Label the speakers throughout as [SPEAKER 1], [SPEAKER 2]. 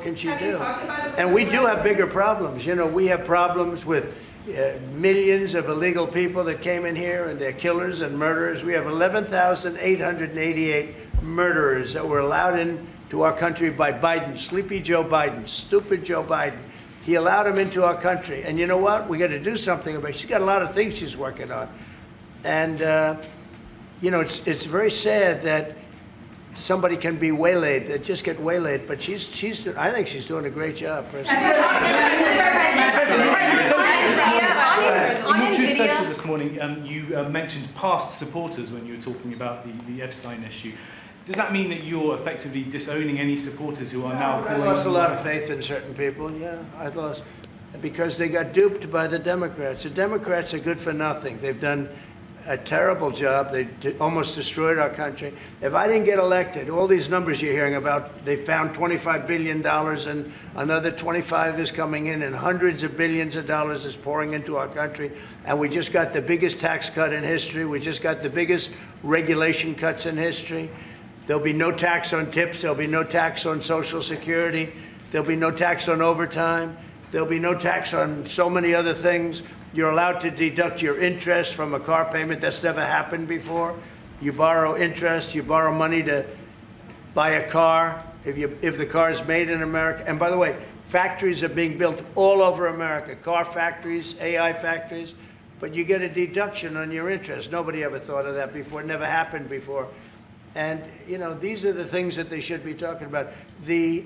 [SPEAKER 1] can she do? And we do have bigger problems. You know, we have problems with millions of illegal people that came in here, and they're killers and murderers. We have 11,888 murderers that were allowed into our country by Biden, sleepy Joe Biden, stupid Joe Biden. He allowed them into our country. And you know what? We got to do something about it. She's got a lot of things she's working on. And, you know, it's very sad that somebody can be waylaid, that just get waylaid, but I think she's doing a great job, personally.
[SPEAKER 2] In your Truth Social this morning, you mentioned past supporters when you were talking about the Epstein issue. Does that mean that you're effectively disowning any supporters who are now calling?
[SPEAKER 1] I lost a lot of faith in certain people, yeah. I lost, because they got duped by the Democrats. The Democrats are good for nothing. They've done a terrible job. They almost destroyed our country. If I didn't get elected, all these numbers you're hearing about, they found $25 billion and another 25 is coming in, and hundreds of billions of dollars is pouring into our country. And we just got the biggest tax cut in history. We just got the biggest regulation cuts in history. There'll be no tax on tips. There'll be no tax on Social Security. There'll be no tax on overtime. There'll be no tax on so many other things. You're allowed to deduct your interest from a car payment. That's never happened before. You borrow interest. You borrow money to buy a car if the car is made in America. And by the way, factories are being built all over America. Car factories, AI factories. But you get a deduction on your interest. Nobody ever thought of that before. It never happened before. And, you know, these are the things that they should be talking about. The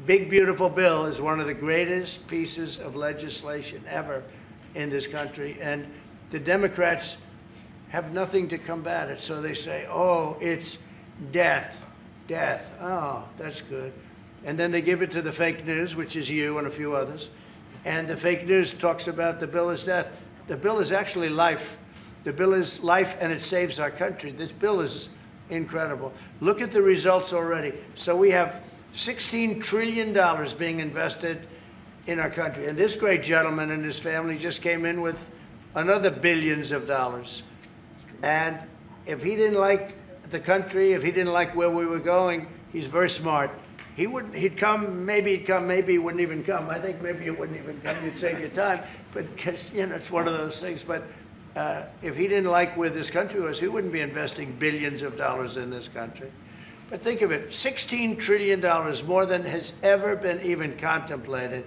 [SPEAKER 1] big, beautiful bill is one of the greatest pieces of legislation ever in this country. And the Democrats have nothing to combat it. So they say, oh, it's death, death. Oh, that's good. And then they give it to the fake news, which is you and a few others. And the fake news talks about the bill is death. The bill is actually life. The bill is life, and it saves our country. This bill is incredible. Look at the results already. So we have $16 trillion being invested in our country. And this great gentleman and his family just came in with another billions of dollars. And if he didn't like the country, if he didn't like where we were going, he's very smart. He'd come, maybe he wouldn't even come. I think maybe he wouldn't even come. You'd save your time. But, because, you know, it's one of those things. But if he didn't like where this country was, he wouldn't be investing billions of dollars in this country. But think of it, $16 trillion, more than has ever been even contemplated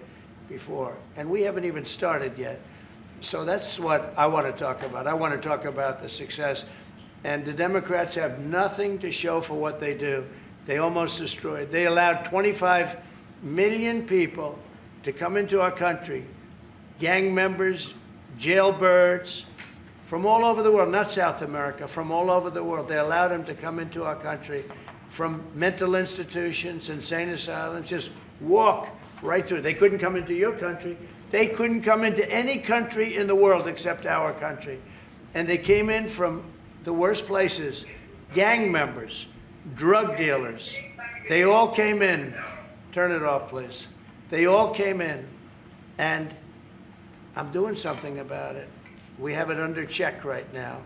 [SPEAKER 1] before. And we haven't even started yet. So that's what I want to talk about. I want to talk about the success. And the Democrats have nothing to show for what they do. They almost destroyed. They allowed 25 million people to come into our country, gang members, jailbirds, from all over the world, not South America, from all over the world. They allowed them to come into our country from mental institutions, insane asylums, just walk right through. They couldn't come into your country. They couldn't come into any country in the world except our country. And they came in from the worst places, gang members, drug dealers. They all came in. Turn it off, please. They all came in, and I'm doing something about it. We have it under check right now.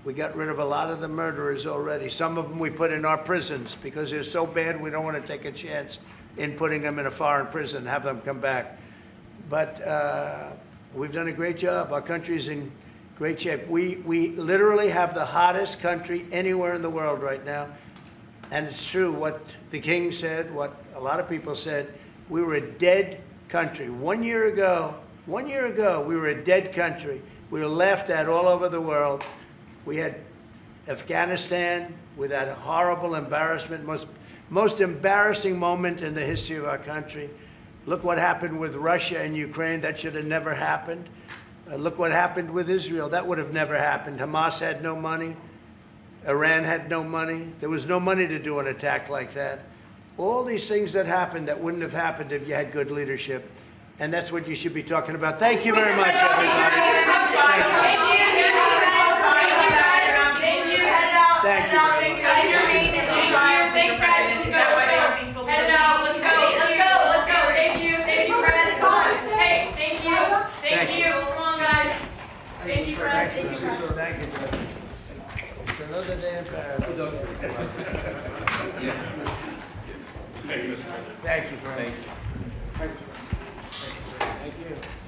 [SPEAKER 1] We got rid of a lot of the murderers already. Some of them we put in our prisons because they're so bad we don't want to take a chance in putting them in a foreign prison, have them come back. But we've done a great job. Our country's in great shape. We literally have the hottest country anywhere in the world right now. And it's true what the king said, what a lot of people said. We were a dead country. 1 year ago, we were a dead country. We were laughed at all over the world. We had Afghanistan with that horrible embarrassment, most embarrassing moment in the history of our country. Look what happened with Russia and Ukraine. That should have never happened. Look what happened with Israel. That would have never happened. Hamas had no money. Iran had no money. There was no money to do an attack like that. All these things that happened that wouldn't have happened if you had good leadership. And that's what you should be talking about. Thank you very much, everybody. Thank you. Thank you. Thank you, press. Thank you, Judge. It's another day in paradise.
[SPEAKER 3] Thank you, Mr. President.
[SPEAKER 1] Thank you very much.
[SPEAKER 3] Thank you.
[SPEAKER 1] Thank you, sir. Thank you.